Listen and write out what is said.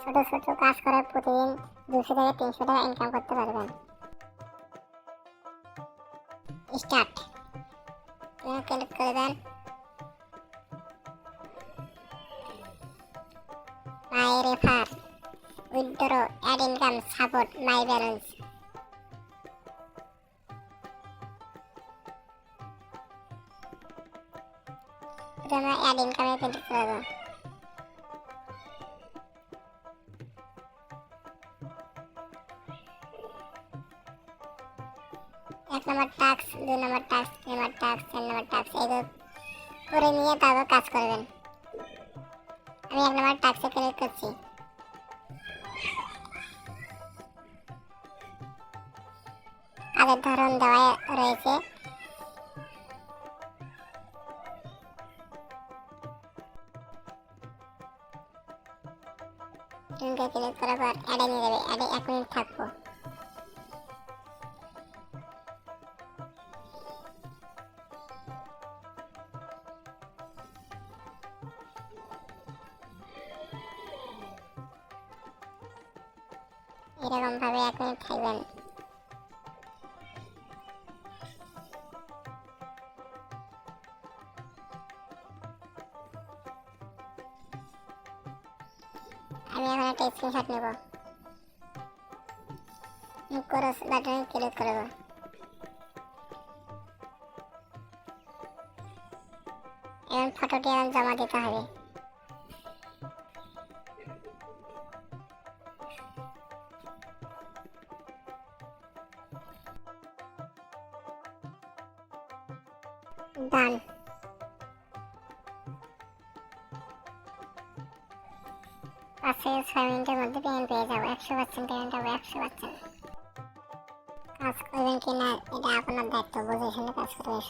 ছোট ছোট কাজ করে প্রতিদিন 200 থেকে 300 টাকা ইনকাম করতে পারবেন। স্টার্ট ক্লিক করে দেন। My refer, withdraw, add income, support, my balance. আমরা অ্যাড ইনকামে ক্লিক করব। এক নম্বর টাস্ক, 2 নম্বর টাস্ক, 3 নম্বর টাস্ক, 4 নম্বর টাস্ক এইগুলো করে নিয়ে তারপর কাজ করবেন। আমি 1 নম্বর টাস্কে ক্লিক করছি। কাজের ধরন দেওয়া রয়েছে। ক্লিক করার পর অ্যাডে নিয়ে যাবে। অ্যাডে 1 মিনিট থাকবো। এরকম ভাবে 1 মিনিট থাকবেন। আমি এখন একটা স্ক্রিনশট নেব। ক্রস বাটনে ক্লিক করব। এখন ফটোটি এখন জমা দিতে হবে। ডান। 5 থেকে 6 মিনিটের মধ্যে পেমেন্ট পেয়ে যাবো। 100% পেমেন্ট হবে, 100%। কাজ করবেন কিনা এটা আপনার দায়িত্ব, বুঝে শুনে কাজ করবেন।